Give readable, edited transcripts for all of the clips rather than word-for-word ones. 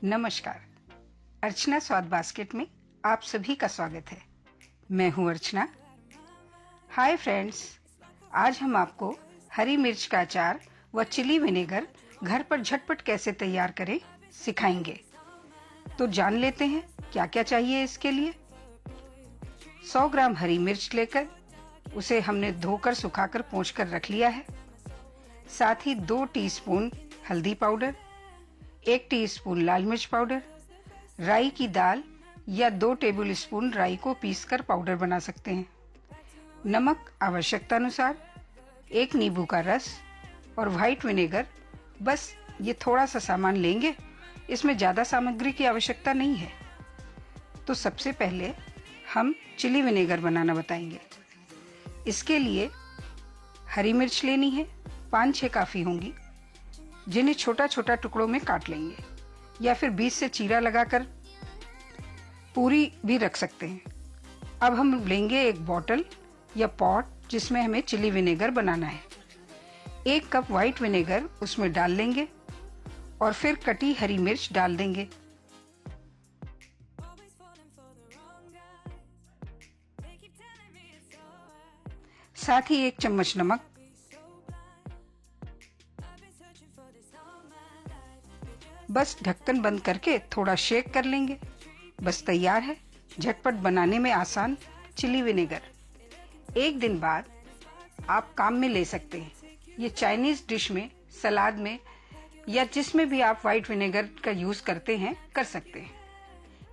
नमस्कार। अर्चना स्वाद बास्केट में आप सभी का स्वागत है। मैं हूं अर्चना। हाय फ्रेंड्स, आज हम आपको हरी मिर्च का अचार व चिली विनेगर घर पर झटपट कैसे तैयार करें सिखाएंगे। तो जान लेते हैं क्या क्या चाहिए इसके लिए। 100 ग्राम हरी मिर्च लेकर उसे हमने धोकर सुखाकर पोंछकर रख लिया है। साथ ही 2 टीस्पून हल्दी पाउडर, 1 टीस्पून लाल मिर्च पाउडर, राई की दाल या 2 टेबल स्पून राई को पीसकर पाउडर बना सकते हैं, नमक आवश्यकता अनुसार, 1 नींबू का रस और व्हाइट विनेगर। बस ये थोड़ा सा सामान लेंगे, इसमें ज़्यादा सामग्री की आवश्यकता नहीं है। तो सबसे पहले हम चिली विनेगर बनाना बताएंगे। इसके लिए हरी मिर्च लेनी है, 5-6 काफ़ी होंगी, जिन्हें छोटा छोटा टुकड़ों में काट लेंगे या फिर बीच से चीरा लगाकर पूरी भी रख सकते हैं। अब हम लेंगे एक बॉटल या पॉट जिसमें हमें चिली विनेगर बनाना है। 1 कप व्हाइट विनेगर उसमें डाल लेंगे और फिर कटी हरी मिर्च डाल देंगे। साथ ही 1 चम्मच नमक, बस ढक्कन बंद करके थोड़ा शेक कर लेंगे। बस तैयार है झटपट बनाने में आसान चिली विनेगर। 1 दिन बाद आप काम में ले सकते हैं। ये चाइनीज डिश में, सलाद में या जिसमें भी आप व्हाइट विनेगर का यूज करते हैं कर सकते हैं।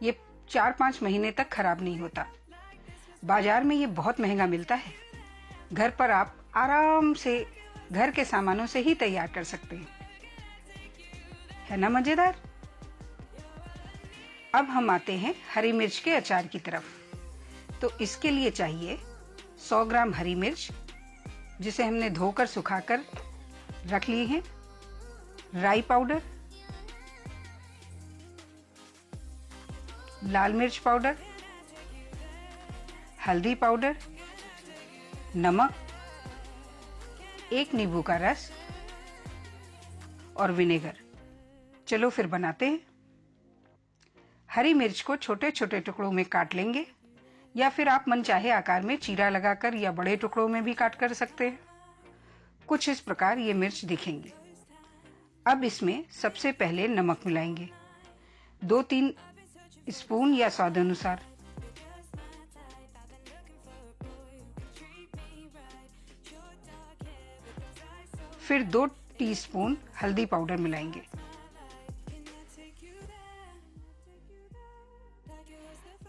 ये 4-5 महीने तक खराब नहीं होता। बाजार में ये बहुत महंगा मिलता है। घर पर आप आराम से घर के सामानों से ही तैयार कर सकते हैं। है ना मजेदार। अब हम आते हैं हरी मिर्च के अचार की तरफ। तो इसके लिए चाहिए 100 ग्राम हरी मिर्च, जिसे हमने धोकर सुखाकर रख लिए हैं, राई पाउडर, लाल मिर्च पाउडर, हल्दी पाउडर, नमक, 1 नींबू का रस और विनेगर। चलो फिर बनाते हैं। हरी मिर्च को छोटे छोटे टुकड़ों में काट लेंगे या फिर आप मनचाहे आकार में चीरा लगाकर या बड़े टुकड़ों में भी काट कर सकते हैं। कुछ इस प्रकार ये मिर्च दिखेंगी। अब इसमें सबसे पहले नमक मिलाएंगे, 2-3 स्पून या स्वाद अनुसार। फिर 2 टीस्पून हल्दी पाउडर मिलाएंगे,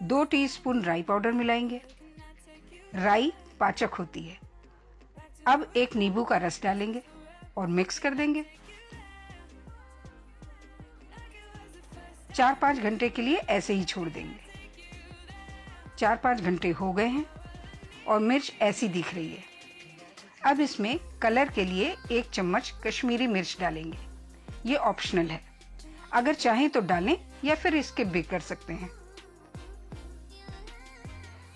2 टीस्पून राई पाउडर मिलाएंगे। राई पाचक होती है। अब 1 नींबू का रस डालेंगे और मिक्स कर देंगे। 4-5 घंटे के लिए ऐसे ही छोड़ देंगे। 4-5 घंटे हो गए हैं और मिर्च ऐसी दिख रही है। अब इसमें कलर के लिए 1 चम्मच कश्मीरी मिर्च डालेंगे। ये ऑप्शनल है, अगर चाहें तो डालें या फिर स्किप भी कर सकते हैं।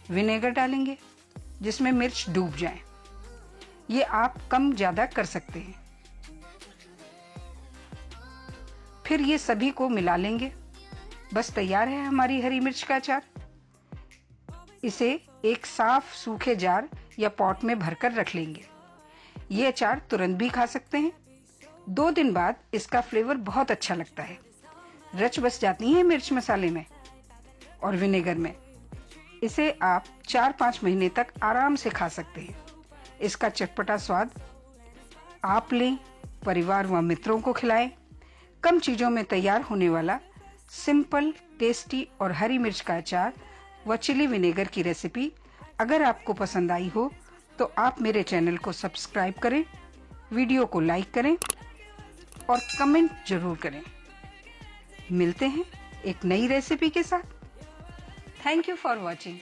विनेगर डालेंगे जिसमें मिर्च डूब जाए। ये आप कम ज्यादा कर सकते हैं। फिर ये सभी को मिला लेंगे। बस तैयार है हमारी हरी मिर्च का अचार। इसे एक साफ सूखे जार या पॉट में भरकर रख लेंगे। ये अचार तुरंत भी खा सकते हैं। 2 दिन बाद इसका फ्लेवर बहुत अच्छा लगता है। रच बस जाती है मिर्च मसाले में और विनेगर में। इसे आप 4-5 महीने तक आराम से खा सकते हैं। इसका चटपटा स्वाद आप लें, परिवार व मित्रों को खिलाएं। कम चीज़ों में तैयार होने वाला सिंपल, टेस्टी और हरी मिर्च का अचार व चिली विनेगर की रेसिपी अगर आपको पसंद आई हो तो आप मेरे चैनल को सब्सक्राइब करें, वीडियो को लाइक करें और कमेंट जरूर करें। मिलते हैं एक नई रेसिपी के साथ। Thank you for watching.